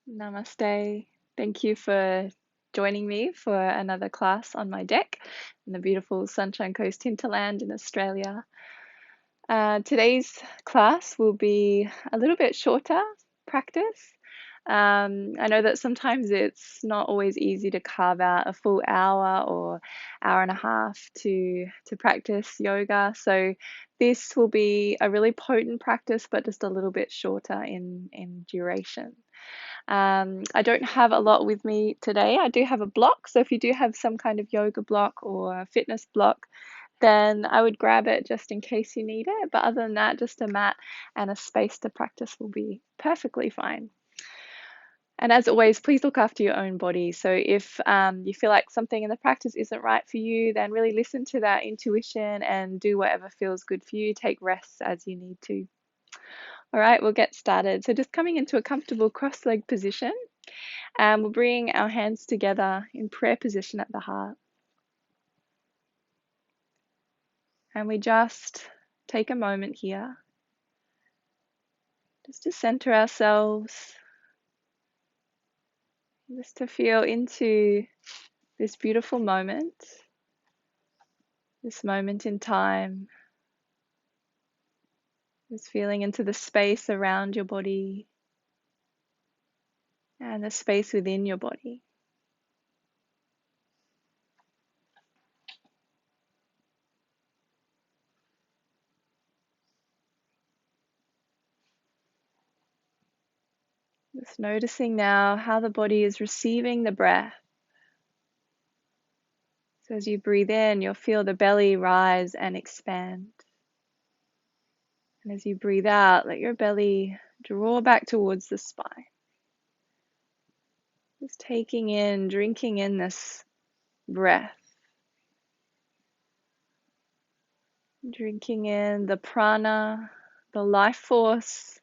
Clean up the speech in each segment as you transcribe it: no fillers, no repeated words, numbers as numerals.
Namaste. Thank you for joining me for another class on my deck in the beautiful Sunshine Coast hinterland in Australia. Today's class will be a little bit shorter practice. I know that sometimes it's not always easy to carve out a full hour or hour and a half to practice yoga. So this will be a really potent practice, but just a little bit shorter in duration. I don't have a lot with me today. I do have a block, so if you do have some kind of yoga block or a fitness block, then I would grab it just in case you need it. But other than that, just a mat and a space to practice will be perfectly fine. And as always, please look after your own body. So if you feel like something in the practice isn't right for you, then really listen to that intuition and do whatever feels good for you. Take rests as you need to. All right, we'll get started. So just coming into a comfortable cross-leg position. And we'll bring our hands together in prayer position at the heart. And we just take a moment here just to center ourselves, just to feel into this beautiful moment, this moment in time, this feeling into the space around your body and the space within your body. Just noticing now how the body is receiving the breath. So as you breathe in, you'll feel the belly rise and expand. And as you breathe out, let your belly draw back towards the spine. Just taking in, drinking in this breath. Drinking in the prana, the life force.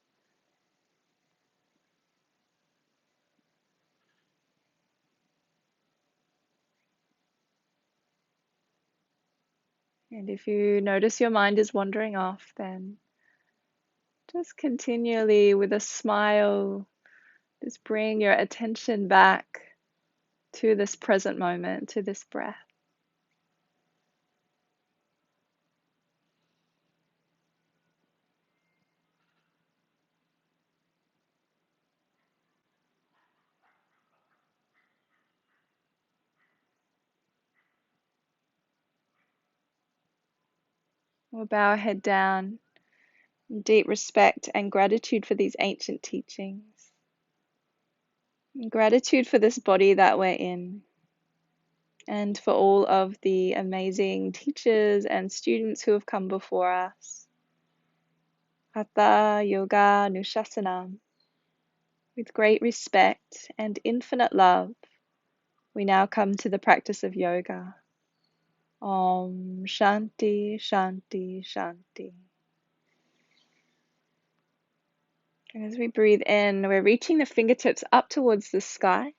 And if you notice your mind is wandering off, then just continually with a smile, just bring your attention back to this present moment, to this breath. We'll bow our head down in deep respect and gratitude for these ancient teachings. And gratitude for this body that we're in, and for all of the amazing teachers and students who have come before us. Hatha Yoga Nushasanam. With great respect and infinite love, we now come to the practice of yoga. Om Shanti Shanti Shanti. And as we breathe in, we're reaching the fingertips up towards the sky.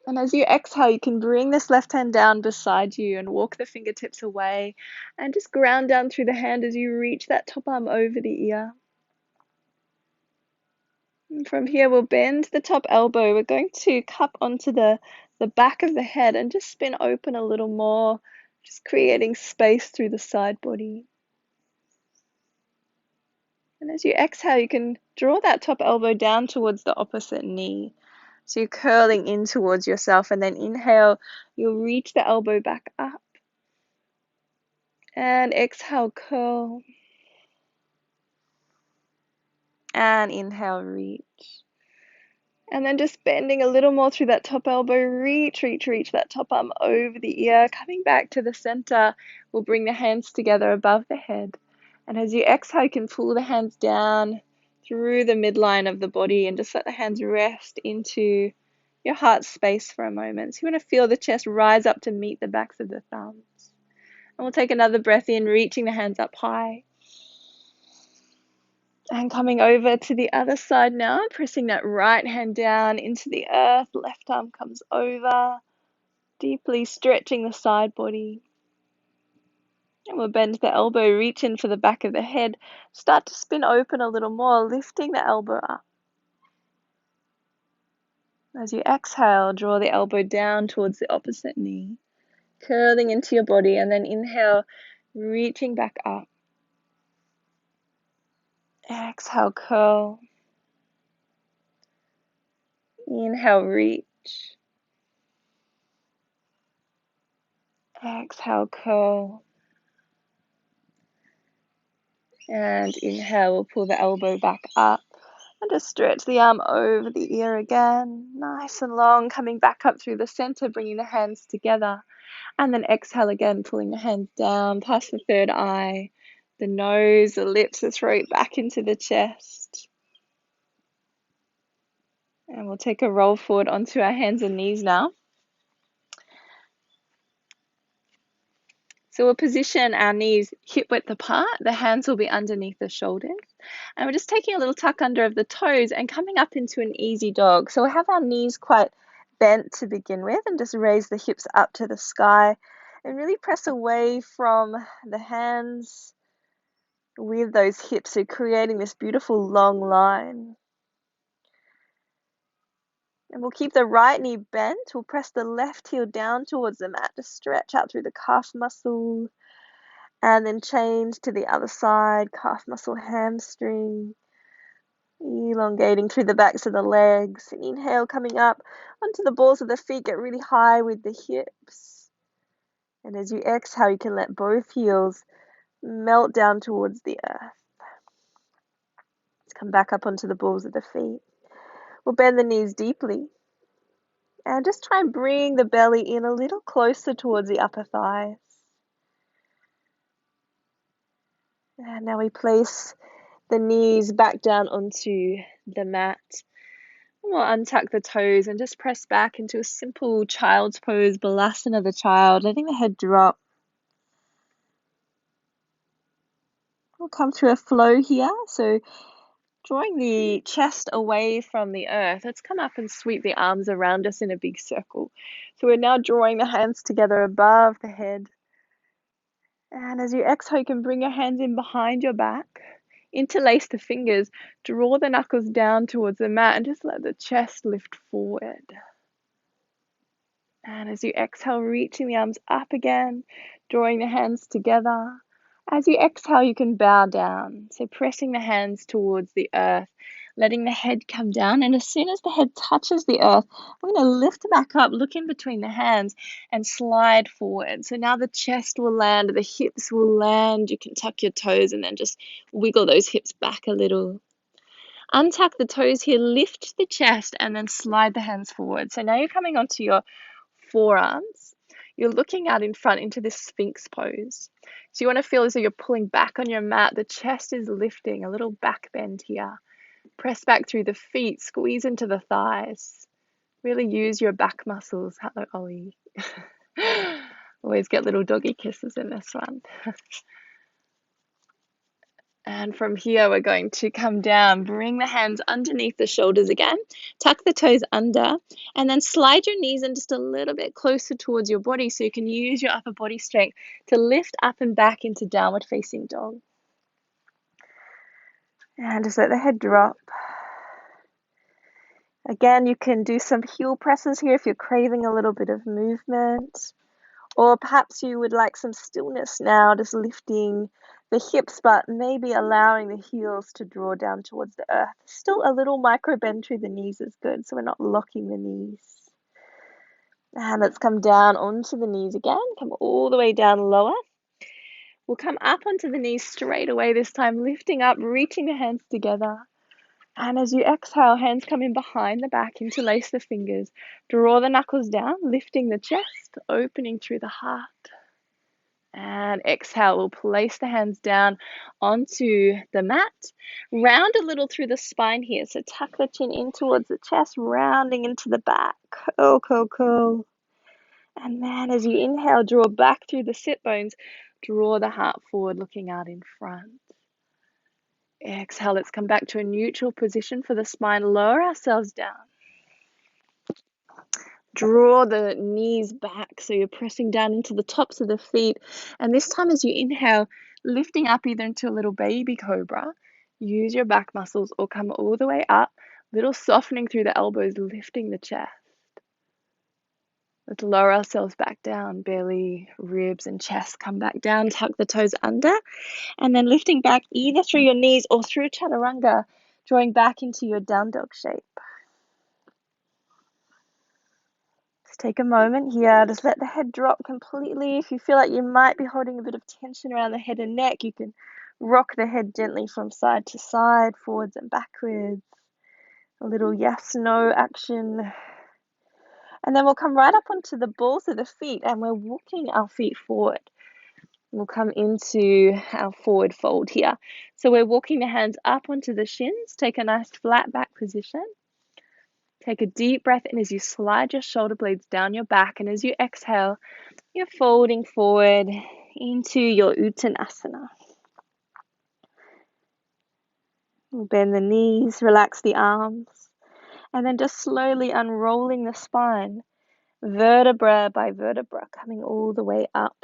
And as you exhale, you can bring this left hand down beside you and walk the fingertips away and just ground down through the hand as you reach that top arm over the ear. And from here, we'll bend the top elbow. We're going to cup onto the back of the head and just spin open a little more, just creating space through the side body. And as you exhale, you can draw that top elbow down towards the opposite knee. So you're curling in towards yourself, and then inhale, you'll reach the elbow back up. And exhale, curl. And inhale, reach. And then just bending a little more through that top elbow, reach that top arm over the ear. Coming back to the center, we'll bring the hands together above the head. And as you exhale, you can pull the hands down through the midline of the body and just let the hands rest into your heart space for a moment. So you want to feel the chest rise up to meet the backs of the thumbs. And we'll take another breath in, reaching the hands up high. And coming over to the other side now, pressing that right hand down into the earth, left arm comes over, deeply stretching the side body. And we'll bend the elbow, reach in for the back of the head, start to spin open a little more, lifting the elbow up. As you exhale, draw the elbow down towards the opposite knee, curling into your body, and then inhale, reaching back up. Exhale, curl. Inhale, reach. Exhale, curl. And inhale, we'll pull the elbow back up. And just stretch the arm over the ear again. Nice and long, coming back up through the center, bringing the hands together. And then exhale again, pulling the hands down past the third eye, the nose, the lips, the throat, back into the chest. And we'll take a roll forward onto our hands and knees now. So we'll position our knees hip width apart. The hands will be underneath the shoulders. And we're just taking a little tuck under of the toes and coming up into an easy dog. So we'll have our knees quite bent to begin with and just raise the hips up to the sky and really press away from the hands with those hips. So creating this beautiful long line. And we'll keep the right knee bent. We'll press the left heel down towards the mat to stretch out through the calf muscle. And then change to the other side, calf muscle, hamstring. Elongating through the backs of the legs. And inhale, coming up onto the balls of the feet. Get really high with the hips. And as you exhale, you can let both heels melt down towards the earth. Let's come back up onto the balls of the feet. We'll bend the knees deeply. And just try and bring the belly in a little closer towards the upper thighs. And now we place the knees back down onto the mat. We'll untuck the toes and just press back into a simple child's pose, balasana of the child, letting the head drop. We'll come through a flow here, so drawing the chest away from the earth. Let's come up and sweep the arms around us in a big circle. So we're now drawing the hands together above the head. And as you exhale, you can bring your hands in behind your back. Interlace the fingers, draw the knuckles down towards the mat, and just let the chest lift forward. And as you exhale, reaching the arms up again, drawing the hands together. As you exhale, you can bow down. So pressing the hands towards the earth, letting the head come down. And as soon as the head touches the earth, we're going to lift back up, look in between the hands, and slide forward. So now the chest will land, the hips will land. You can tuck your toes and then just wiggle those hips back a little. Untuck the toes here, lift the chest, and then slide the hands forward. So now you're coming onto your forearms. You're looking out in front into this Sphinx pose. So you want to feel as though you're pulling back on your mat. The chest is lifting, a little back bend here. Press back through the feet, squeeze into the thighs. Really use your back muscles. Hello, Ollie. Always get little doggy kisses in this one. And from here, we're going to come down, bring the hands underneath the shoulders again, tuck the toes under, and then slide your knees in just a little bit closer towards your body so you can use your upper body strength to lift up and back into downward facing dog. And just let the head drop. Again, you can do some heel presses here if you're craving a little bit of movement. Or perhaps you would like some stillness now, just lifting the hips, but maybe allowing the heels to draw down towards the earth. Still a little micro bend through the knees is good, so we're not locking the knees. And let's come down onto the knees again, come all the way down lower. We'll come up onto the knees straight away this time, lifting up, reaching the hands together. And as you exhale, hands come in behind the back, interlace the fingers, draw the knuckles down, lifting the chest, opening through the heart. And exhale, we'll place the hands down onto the mat. Round a little through the spine here. So tuck the chin in towards the chest, rounding into the back. Curl, curl, curl. And then as you inhale, draw back through the sit bones. Draw the heart forward, looking out in front. Exhale, let's come back to a neutral position for the spine. Lower ourselves down. Draw the knees back so you're pressing down into the tops of the feet. And this time as you inhale, lifting up either into a little baby cobra, use your back muscles or come all the way up, Little softening through the elbows, lifting the chest. Let's lower ourselves back down. Belly, ribs, and chest come back down. Tuck the toes under. And then lifting back either through your knees or through chaturanga, drawing back into your down dog shape. Just take a moment here. Just let the head drop completely. If you feel like you might be holding a bit of tension around the head and neck, you can rock the head gently from side to side, forwards and backwards. A little yes, no action. And then we'll come right up onto the balls of the feet and we're walking our feet forward. We'll come into our forward fold here. So we're walking the hands up onto the shins. Take a nice flat back position. Take a deep breath in as you slide your shoulder blades down your back. And as you exhale, you're folding forward into your Uttanasana. We'll bend the knees, relax the arms. And then just slowly unrolling the spine, vertebra by vertebra, coming all the way up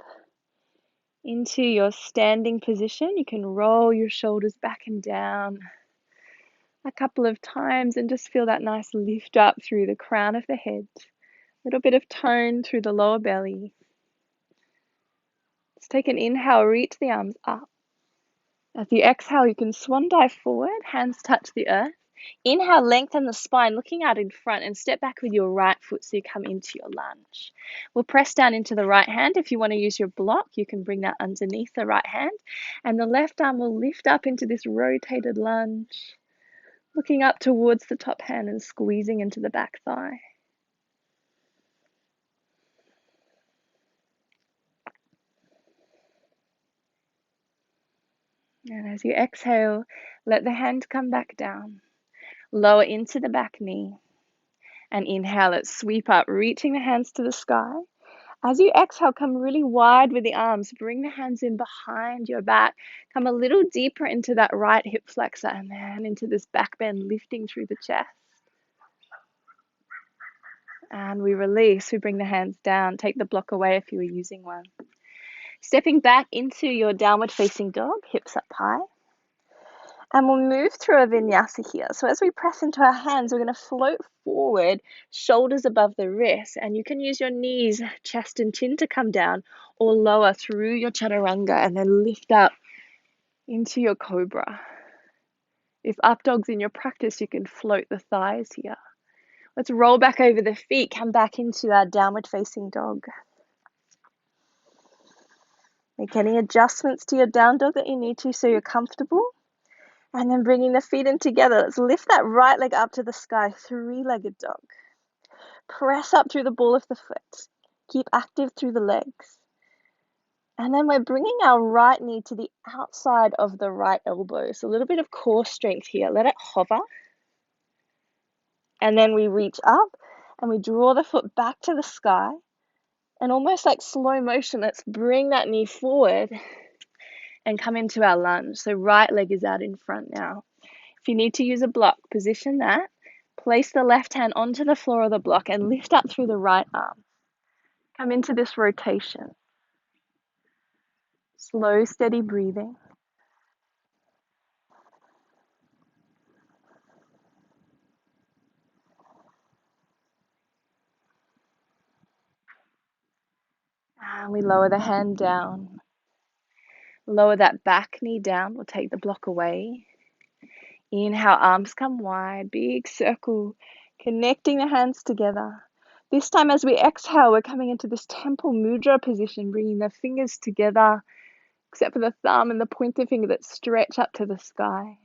into your standing position. You can roll your shoulders back and down a couple of times and just feel that nice lift up through the crown of the head. A little bit of tone through the lower belly. Let's take an inhale, reach the arms up. As you exhale, you can swan dive forward, hands touch the earth. Inhale, lengthen the spine, looking out in front, and step back with your right foot so you come into your lunge. We'll press down into the right hand. If you want to use your block, you can bring that underneath the right hand. And the left arm will lift up into this rotated lunge, looking up towards the top hand and squeezing into the back thigh. And as you exhale, let the hand come back down. Lower into the back knee. And inhale it, sweep up, reaching the hands to the sky. As you exhale, come really wide with the arms. Bring the hands in behind your back. Come a little deeper into that right hip flexor and then into this back bend, lifting through the chest. And we release. We bring the hands down. Take the block away if you were using one. Stepping back into your downward facing dog, hips up high. And we'll move through a vinyasa here. So as we press into our hands, we're going to float forward, shoulders above the wrists. And you can use your knees, chest and chin to come down or lower through your chaturanga and then lift up into your cobra. If up dog's in your practice, you can float the thighs here. Let's roll back over the feet, come back into our downward facing dog. Make any adjustments to your down dog that you need to so you're comfortable. And then bringing the feet in together. Let's lift that right leg up to the sky, three-legged dog. Press up through the ball of the foot. Keep active through the legs. And then we're bringing our right knee to the outside of the right elbow. So a little bit of core strength here. Let it hover. And then we reach up and we draw the foot back to the sky. And almost like slow motion, let's bring that knee forward and come into our lunge. So right leg is out in front now. If you need to use a block, position that. Place the left hand onto the floor of the block and lift up through the right arm. Come into this rotation. Slow, steady breathing. And we lower the hand down. Lower that back knee down. We'll take the block away. Inhale, arms come wide, big circle, connecting the hands together. This time as we exhale, we're coming into this temple mudra position, bringing the fingers together, except for the thumb and the pointer finger that stretch up to the sky.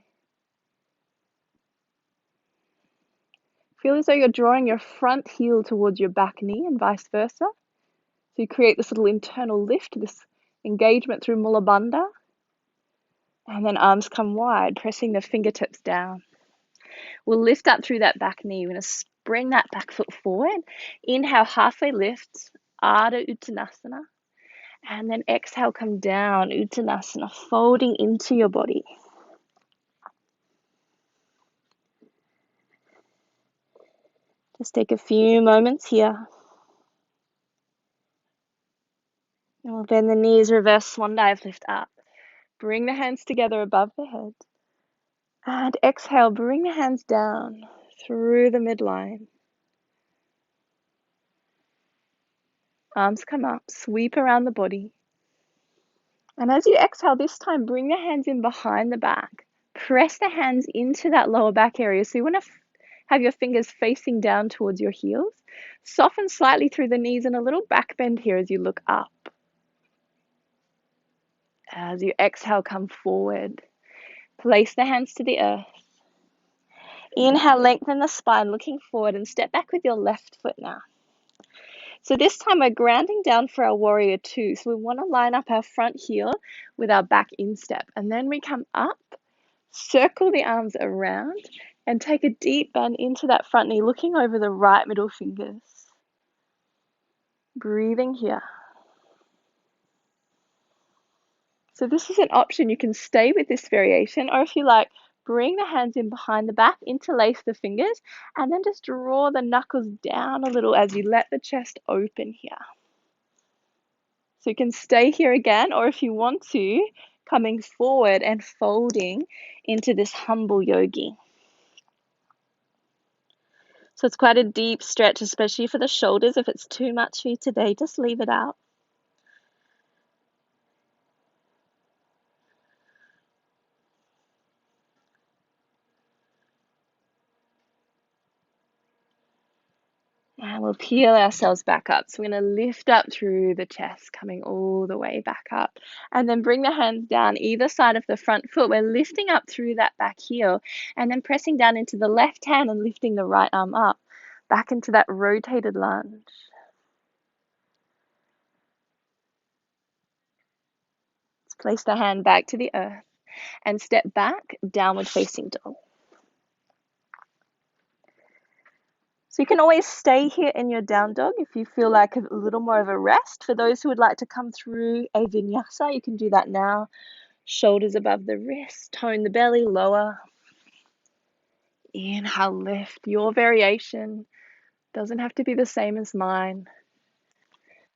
Feel as though you're drawing your front heel towards your back knee and vice versa. So you create this little internal lift, this engagement through Mula Bandha. And then arms come wide, pressing the fingertips down. We'll lift up through that back knee. We're going to spring that back foot forward. Inhale, halfway lift, Ardha Uttanasana. And then exhale, come down, Uttanasana, folding into your body. Just take a few moments here. And we'll bend the knees, reverse swan dive, lift up. Bring the hands together above the head. And exhale, bring the hands down through the midline. Arms come up, sweep around the body. And as you exhale this time, bring the hands in behind the back. Press the hands into that lower back area. So you want to have your fingers facing down towards your heels. Soften slightly through the knees and a little back bend here as you look up. As you exhale, come forward. Place the hands to the earth. Inhale, lengthen the spine, looking forward, and step back with your left foot now. So this time we're grounding down for our warrior two. So we want to line up our front heel with our back instep. And then we come up, circle the arms around, and take a deep bend into that front knee, looking over the right middle fingers. Breathing here. So this is an option. You can stay with this variation, or if you like, bring the hands in behind the back, interlace the fingers, and then just draw the knuckles down a little as you let the chest open here. So you can stay here again, or if you want to, coming forward and folding into this humble yogi. So it's quite a deep stretch, especially for the shoulders. If it's too much for you today, just leave it out. And we'll peel ourselves back up. So we're going to lift up through the chest, coming all the way back up. And then bring the hands down either side of the front foot. We're lifting up through that back heel and then pressing down into the left hand and lifting the right arm up, back into that rotated lunge. Let's place the hand back to the earth and step back, downward facing dog. So you can always stay here in your down dog if you feel like a little more of a rest. For those who would like to come through a vinyasa, you can do that now. Shoulders above the wrist, tone the belly, lower. Inhale, lift. Your variation doesn't have to be the same as mine.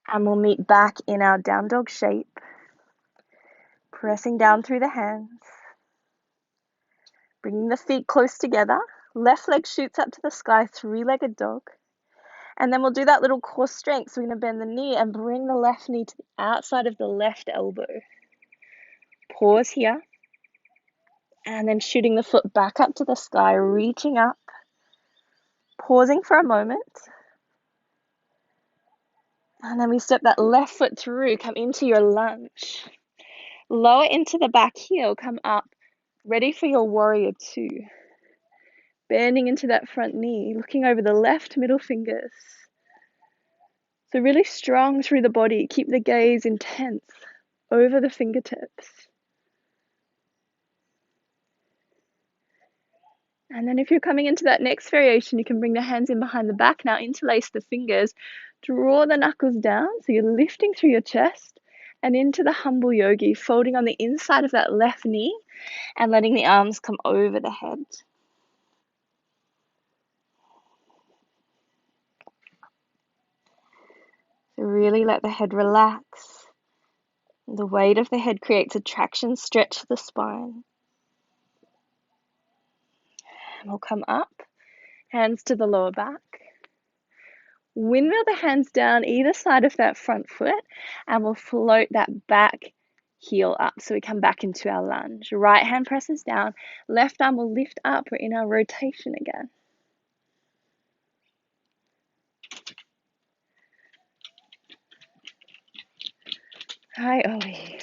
And we'll meet back in our down dog shape, pressing down through the hands, bringing the feet close together. Left leg shoots up to the sky, three-legged dog. And then we'll do that little core strength. So we're going to bend the knee and bring the left knee to the outside of the left elbow. Pause here. And then shooting the foot back up to the sky, reaching up. Pausing for a moment. And then we step that left foot through, come into your lunge. Lower into the back heel, come up. Ready for your warrior two. Bending into that front knee, looking over the left middle fingers. So really strong through the body. Keep the gaze intense over the fingertips. And then if you're coming into that next variation, you can bring the hands in behind the back. Now interlace the fingers. Draw the knuckles down. So you're lifting through your chest and into the humble yogi, folding on the inside of that left knee and letting the arms come over the head. So really let the head relax. The weight of the head creates a traction stretch to the spine. And we'll come up, hands to the lower back. Windmill the hands down either side of that front foot and we'll float that back heel up. So we come back into our lunge. Right hand presses down, left arm will lift up. We're in our rotation again. Hi, Ollie.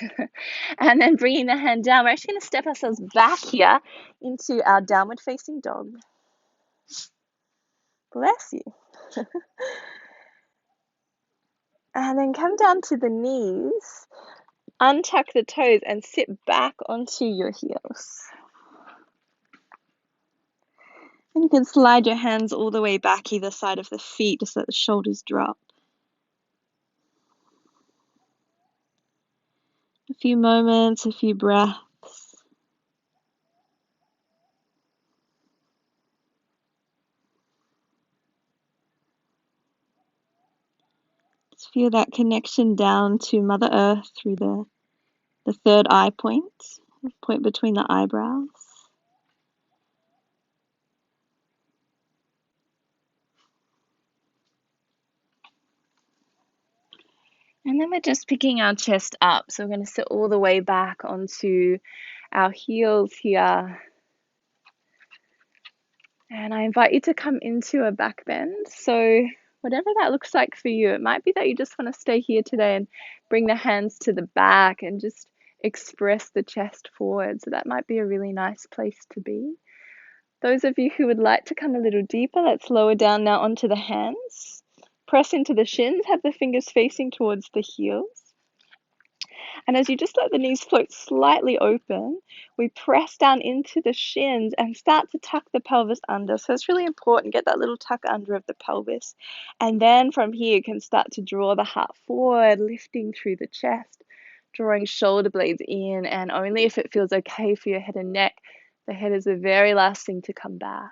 And then bringing the hand down, we're actually going to step ourselves back here into our downward facing dog. Bless you. And then come down to the knees, untuck the toes and sit back onto your heels. And you can slide your hands all the way back either side of the feet, just let the shoulders drop. A few moments, a few breaths. Just feel that connection down to Mother Earth through the third eye point between the eyebrows. And then we're just picking our chest up. So we're going to sit all the way back onto our heels here. And I invite you to come into a back bend. So whatever that looks like for you, it might be that you just want to stay here today and bring the hands to the back and just express the chest forward. So that might be a really nice place to be. Those of you who would like to come a little deeper, let's lower down now onto the hands. Press into the shins, have the fingers facing towards the heels. And as you just let the knees float slightly open, we press down into the shins and start to tuck the pelvis under. So it's really important, get that little tuck under of the pelvis. And then from here, you can start to draw the heart forward, lifting through the chest, drawing shoulder blades in, and only if it feels okay for your head and neck. The head is the very last thing to come back.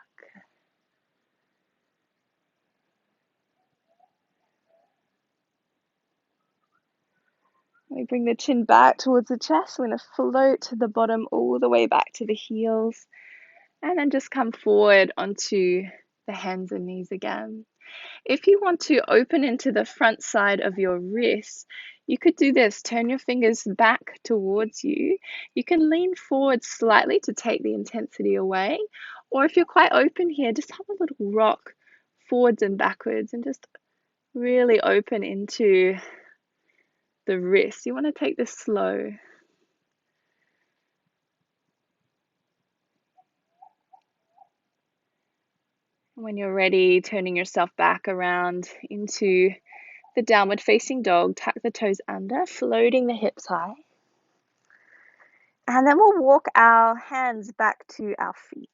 We bring the chin back towards the chest. We're going to float to the bottom all the way back to the heels. And then just come forward onto the hands and knees again. If you want to open into the front side of your wrists, you could do this. Turn your fingers back towards you. You can lean forward slightly to take the intensity away. Or if you're quite open here, just have a little rock forwards and backwards and just really open into the wrist. You want to take this slow. When you're ready, turning yourself back around into the downward facing dog, tuck the toes under, floating the hips high. And then we'll walk our hands back to our feet.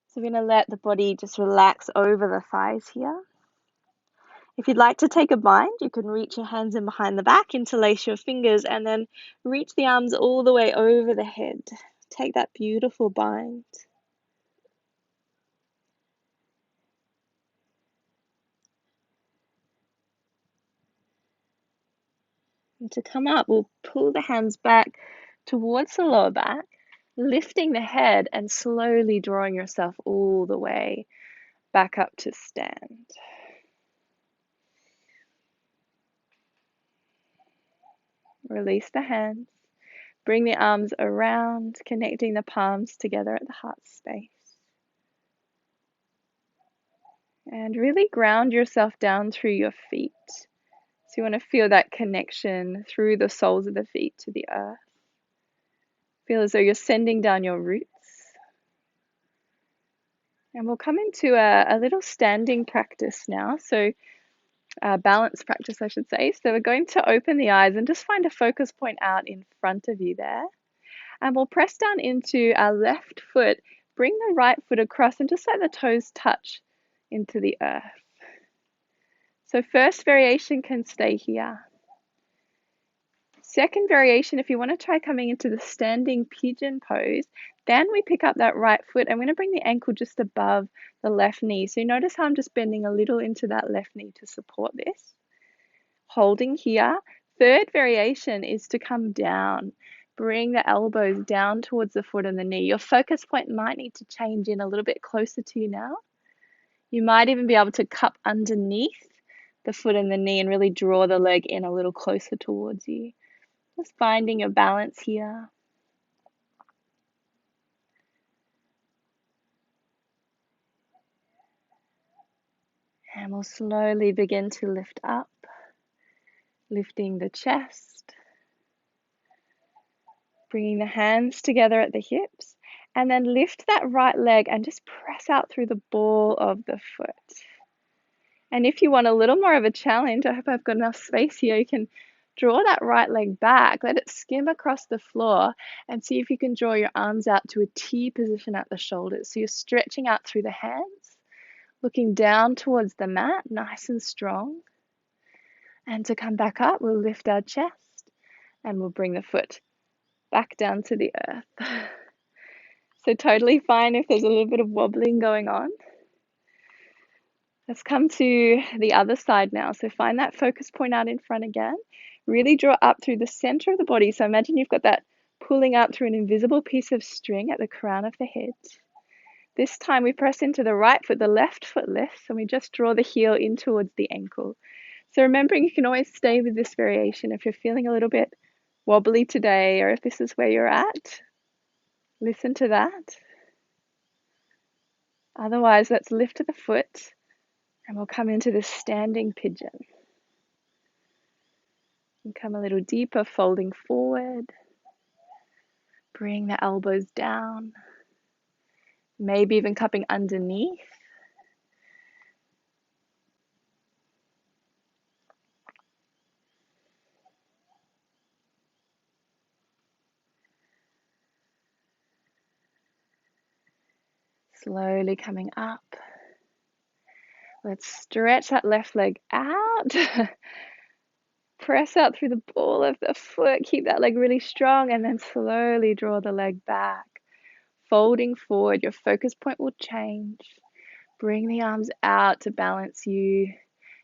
So we're going to let the body just relax over the thighs here. If you'd like to take a bind, you can reach your hands in behind the back, interlace your fingers, and then reach the arms all the way over the head. Take that beautiful bind. And to come up, we'll pull the hands back towards the lower back, lifting the head and slowly drawing yourself all the way back up to stand. Release the hands. Bring the arms around, connecting the palms together at the heart space. And really ground yourself down through your feet. So you want to feel that connection through the soles of the feet to the earth. Feel as though you're sending down your roots. And we'll come into a little standing practice now. So balance practice, I should say. So we're going to open the eyes and just find a focus point out in front of you there. And we'll press down into our left foot, bring the right foot across and just let the toes touch into the earth. So first variation can stay here. Second variation, if you want to try coming into the standing pigeon pose, then we pick up that right foot. I'm going to bring the ankle just above the left knee. So you notice how I'm just bending a little into that left knee to support this. Holding here. Third variation is to come down. Bring the elbows down towards the foot and the knee. Your focus point might need to change in a little bit closer to you now. You might even be able to cup underneath the foot and the knee and really draw the leg in a little closer towards you. Just finding your balance here. And we'll slowly begin to lift up, lifting the chest, bringing the hands together at the hips, and then lift that right leg and just press out through the ball of the foot. And if you want a little more of a challenge, I hope I've got enough space here, you can draw that right leg back, let it skim across the floor, and see if you can draw your arms out to a T position at the shoulders. So you're stretching out through the hands, looking down towards the mat, nice and strong. And to come back up, we'll lift our chest and we'll bring the foot back down to the earth. So totally fine if there's a little bit of wobbling going on. Let's come to the other side now. So find that focus point out in front again. Really draw up through the center of the body. So imagine you've got that pulling up through an invisible piece of string at the crown of the head. This time we press into the right foot, the left foot lifts, and we just draw the heel in towards the ankle. So remembering you can always stay with this variation if you're feeling a little bit wobbly today, or if this is where you're at, listen to that. Otherwise, let's lift to the foot and we'll come into this standing pigeon. And come a little deeper, folding forward. Bring the elbows down. Maybe even cupping underneath. Slowly coming up. Let's stretch that left leg out. Press out through the ball of the foot. Keep that leg really strong and then slowly draw the leg back. Folding forward, your focus point will change. Bring the arms out to balance you.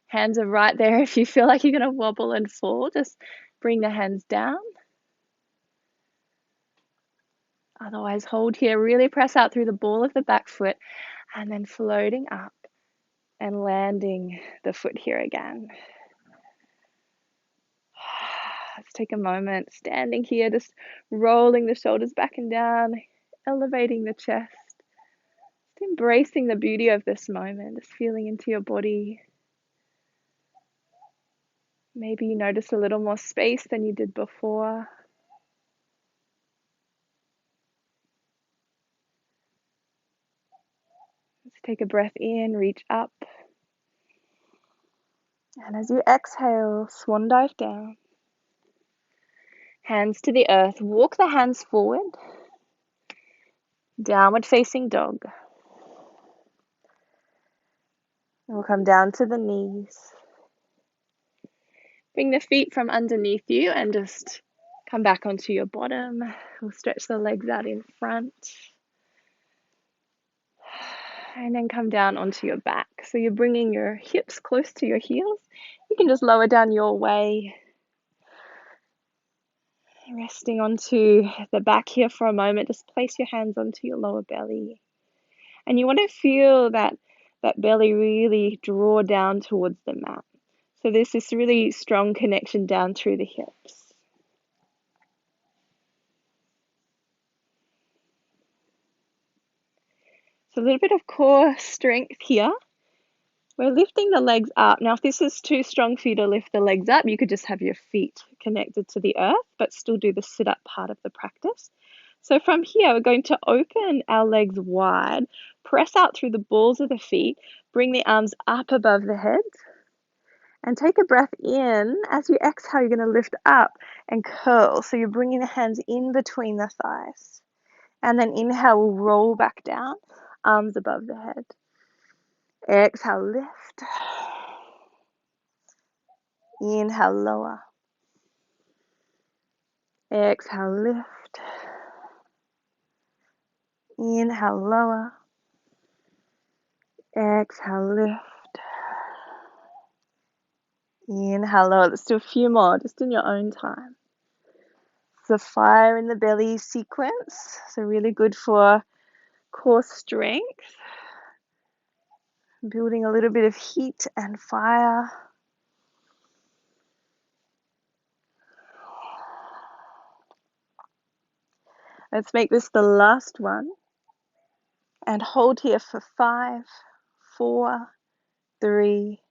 Hands are right there. If you feel like you're going to wobble and fall, just bring the hands down. Otherwise, hold here. Really press out through the ball of the back foot and then floating up and landing the foot here again. Let's take a moment, standing here, just rolling the shoulders back and down, elevating the chest, just embracing the beauty of this moment, just feeling into your body. Maybe you notice a little more space than you did before. Let's take a breath in, reach up. And as you exhale, swan dive down. Hands to the earth, walk the hands forward. Downward facing dog. We'll come down to the knees. Bring the feet from underneath you and just come back onto your bottom. We'll stretch the legs out in front. And then come down onto your back. So you're bringing your hips close to your heels. You can just lower down your way. Resting onto the back here for a moment. Just place your hands onto your lower belly. And you want to feel that belly really draw down towards the mat. So there's this really strong connection down through the hips. So a little bit of core strength here. We're lifting the legs up. Now, if this is too strong for you to lift the legs up, you could just have your feet connected to the earth, but still do the sit-up part of the practice. So from here, we're going to open our legs wide, press out through the balls of the feet, bring the arms up above the head, and take a breath in. As you exhale, you're going to lift up and curl. So you're bringing the hands in between the thighs. And then inhale, we'll roll back down, arms above the head. Exhale, lift. Inhale, lower. Exhale, lift. Inhale, lower. Exhale, lift. Inhale, lower. Let's do a few more, just in your own time. It's a fire in the belly sequence, so really good for core strength. Building a little bit of heat and fire. Let's make this the last one. And hold here for 5, 4, 3,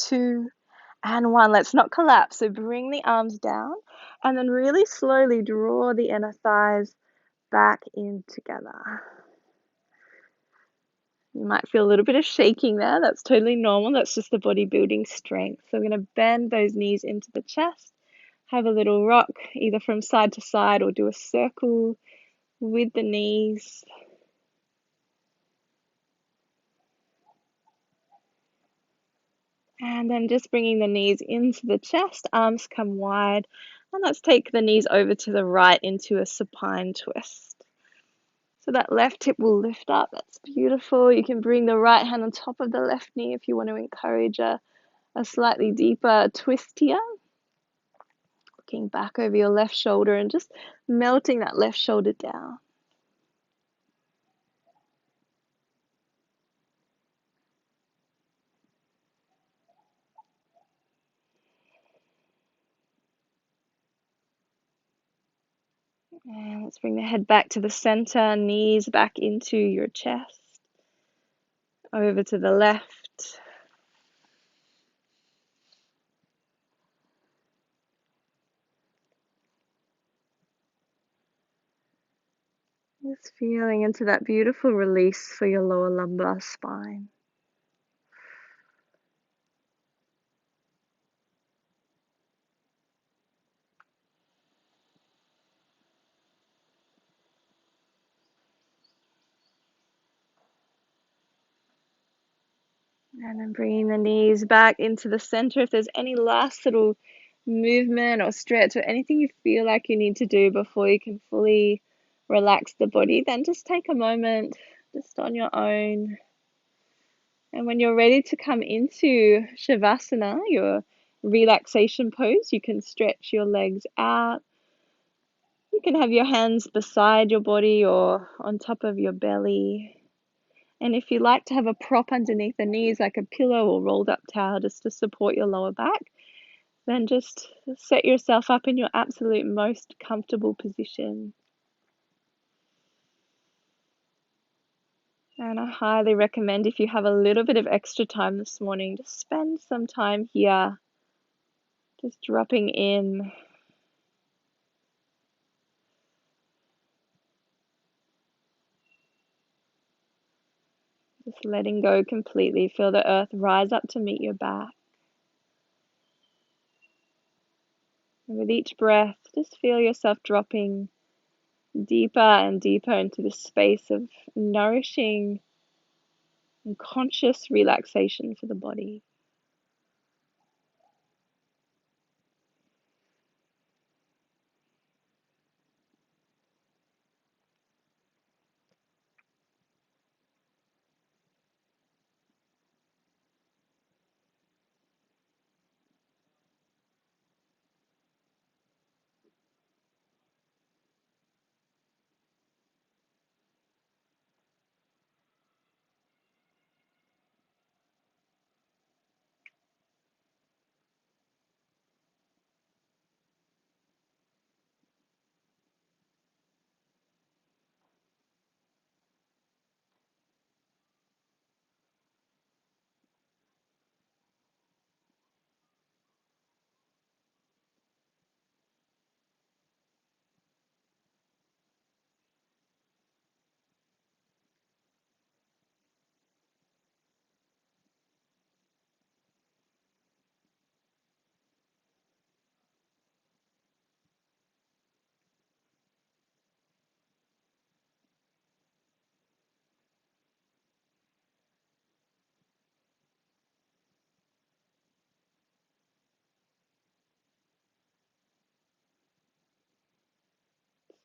2, and 1. Let's not collapse. So bring the arms down and then really slowly draw the inner thighs back in together. You might feel a little bit of shaking there. That's totally normal. That's just the body building strength. So we're going to bend those knees into the chest. Have a little rock either from side to side or do a circle with the knees. And then just bringing the knees into the chest, arms come wide. And let's take the knees over to the right into a supine twist. So that left hip will lift up. That's beautiful. You can bring the right hand on top of the left knee if you want to encourage a slightly deeper twist here. Looking back over your left shoulder and just melting that left shoulder down. And let's bring the head back to the center, knees back into your chest, over to the left. Just feeling into that beautiful release for your lower lumbar spine. And then bringing the knees back into the center. If there's any last little movement or stretch or anything you feel like you need to do before you can fully relax the body, then just take a moment just on your own. And when you're ready to come into Shavasana, your relaxation pose, you can stretch your legs out. You can have your hands beside your body or on top of your belly. And if you like to have a prop underneath the knees, like a pillow or rolled up towel just to support your lower back, then just set yourself up in your absolute most comfortable position. And I highly recommend, if you have a little bit of extra time this morning, just spend some time here, just dropping in. Just letting go completely. Feel the earth rise up to meet your back. And with each breath, just feel yourself dropping deeper and deeper into this space of nourishing and conscious relaxation for the body.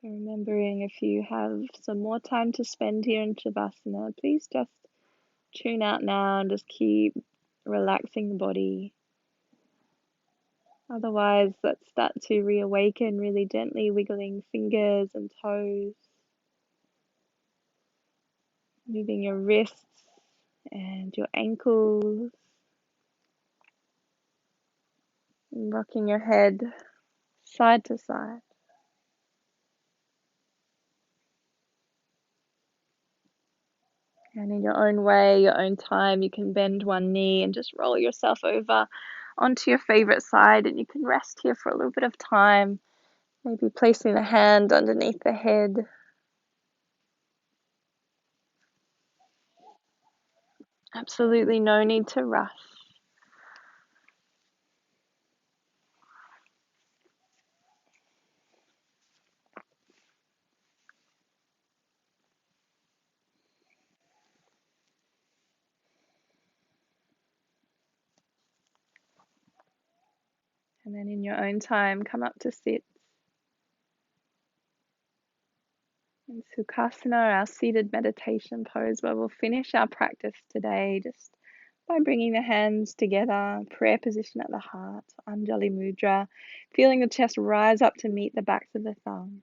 So remembering, if you have some more time to spend here in Shavasana, please just tune out now and just keep relaxing the body. Otherwise, let's start to reawaken, really gently wiggling fingers and toes, moving your wrists and your ankles, and rocking your head side to side. And in your own way, your own time, you can bend one knee and just roll yourself over onto your favorite side, and you can rest here for a little bit of time, maybe placing a hand underneath the head. Absolutely no need to rush. And then in your own time, come up to sit. In Sukhasana, our seated meditation pose, where we'll finish our practice today just by bringing the hands together, prayer position at the heart, Anjali Mudra, feeling the chest rise up to meet the backs of the thumbs.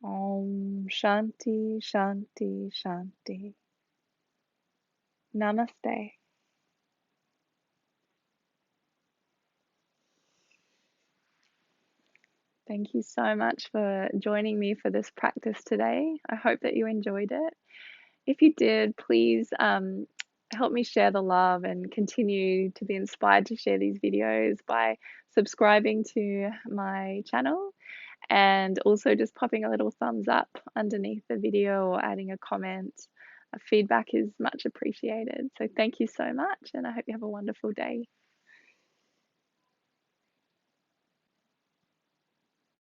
Om. Shanti, Shanti, Shanti. Namaste. Thank you so much for joining me for this practice today. I hope that you enjoyed it. If you did, please help me share the love and continue to be inspired to share these videos by subscribing to my channel and also just popping a little thumbs up underneath the video or adding a comment. Feedback is much appreciated. So thank you so much, and I hope you have a wonderful day.